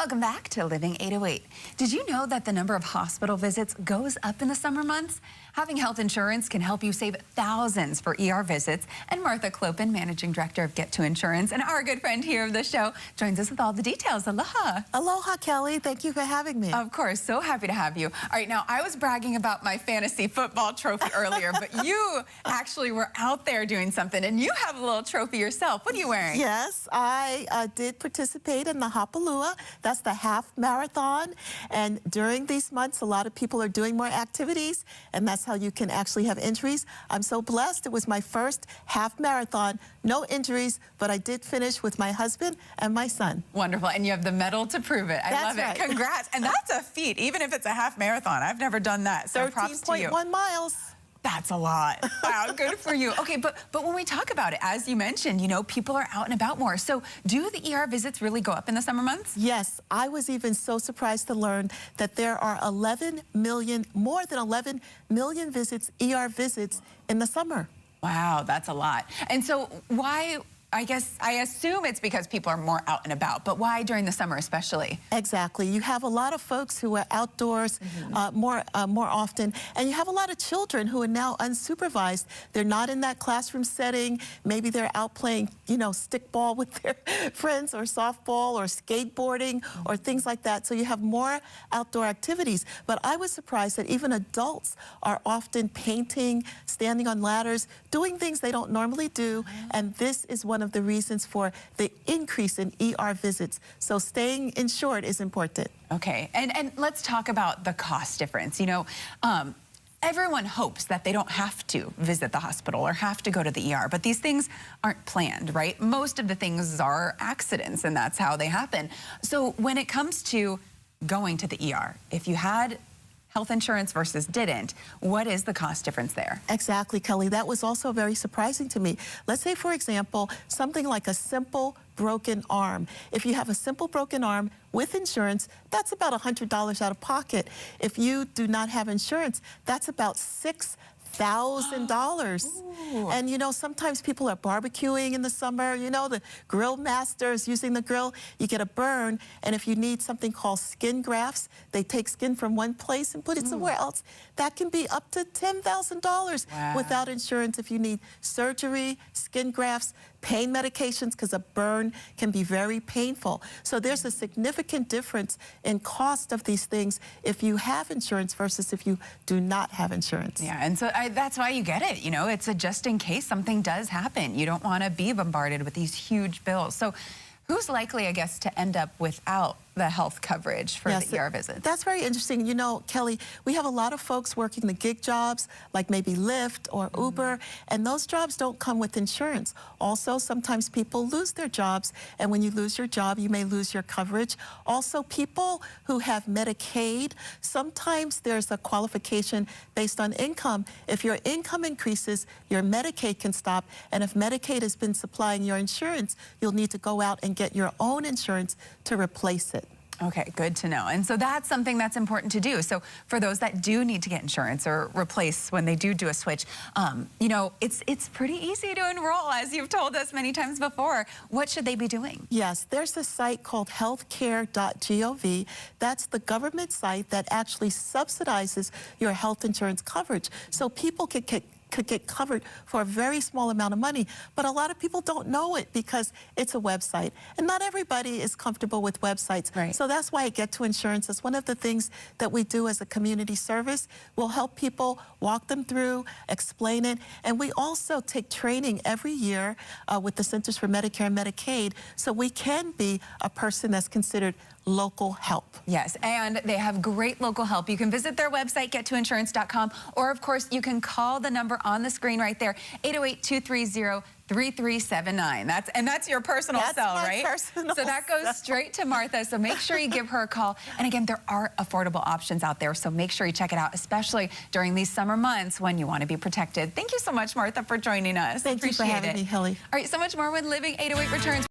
Welcome back to Living 808. Did you know that the number of hospital visits goes up in the summer months? Having health insurance can help you save thousands for ER visits. And Martha Clopin, Managing Director of Get to Insurance, and our good friend here of the show, joins us with all the details. Aloha. Aloha, Kelly. Thank you for having me. Of course. So happy to have you. All right, now, I was bragging about my fantasy football trophy earlier, but you actually were out there doing something, and you have a little trophy yourself. What are you wearing? Yes, I did participate in the Hapalua. That's the half marathon. And during these months, a lot of people are doing more activities, and that's how you can actually have injuries. I'm so blessed. It was my first half marathon. No injuries, but I did finish with my husband and my son. Wonderful. And you have the medal to prove it. I love it. Right. Congrats. And that's a feat, even if it's a half marathon. I've never done that. So props to you. 13.1 miles. That's a lot. Wow, good for you. Okay, but when we talk about it, as you mentioned, you know, people are out and about more. So do the ER visits really go up in the summer months? Yes, I was even so surprised to learn that there are more than 11 million visits, ER visits in the summer. Wow, that's a lot. And so why, I assume it's because people are more out and about, but why during the summer especially? Exactly. You have a lot of folks who are outdoors more often, and you have a lot of children who are now unsupervised. They're not in that classroom setting. Maybe they're out playing, you know, stickball with their friends, or softball, or skateboarding, or things like that. So you have more outdoor activities. But I was surprised that even adults are often painting, standing on ladders, doing things they don't normally do, and this is one of the reasons for the increase in ER visits. So staying insured is important. Okay, and let's talk about the cost difference. You know, everyone hopes that they don't have to visit the hospital or have to go to the ER, but these things aren't planned, right? Most of the things are accidents, and that's how they happen. So when it comes to going to the ER, if you had health insurance versus didn't, what is the cost difference there? Exactly, Kelly. That was also very surprising to me. Let's say, for example, something like a simple broken arm. If you have a simple broken arm with insurance, that's about $100 out of pocket. If you do not have insurance, that's about $6,000. And you know, sometimes people are barbecuing in the summer, you know, the grill master is using the grill, you get a burn, and if you need something called skin grafts, they take skin from one place and put it somewhere else. That can be up to $10,000 without insurance. If you need surgery, skin grafts, pain medications, because a burn can be very painful. So there's a significant difference in cost of these things if you have insurance versus if you do not have insurance. Yeah, and so that's why you get it. You know, it's a just in case something does happen. You don't want to be bombarded with these huge bills. So who's likely, I guess, to end up without the health coverage for the ER visits? That's very interesting. You know, Kelly, we have a lot of folks working the gig jobs, like maybe Lyft or Uber, and those jobs don't come with insurance. Also, sometimes people lose their jobs, and when you lose your job, you may lose your coverage. Also, people who have Medicaid, sometimes there's a qualification based on income. If your income increases, your Medicaid can stop, and if Medicaid has been supplying your insurance, you'll need to go out and get your own insurance to replace it. Okay, good to know. And so that's something that's important to do. So for those that do need to get insurance or replace when they do a switch, you know, it's pretty easy to enroll, as you've told us many times before. What should they be doing? Yes, there's a site called healthcare.gov. That's the government site that actually subsidizes your health insurance coverage. So people could get covered for a very small amount of money, but a lot of people don't know it because it's a website, and not everybody is comfortable with websites. Right. So that's why Get to Insurance is one of the things that we do as a community service. We'll help people, walk them through, explain it, and we also take training every year with the Centers for Medicare and Medicaid, so we can be a person that's considered local help. Yes, and they have great local help. You can visit their website, gettoinsurance.com, or of course you can call the number on the screen right there, 808-230-3379. That's your personal cell, right? Personal so that goes straight to Martha, so make sure you give her a call. And again, there are affordable options out there, so make sure you check it out, especially during these summer months when you want to be protected. Thank you so much, Martha, for joining us. Thank you for having me, Kelly. All right, so much more when Living 808 returns.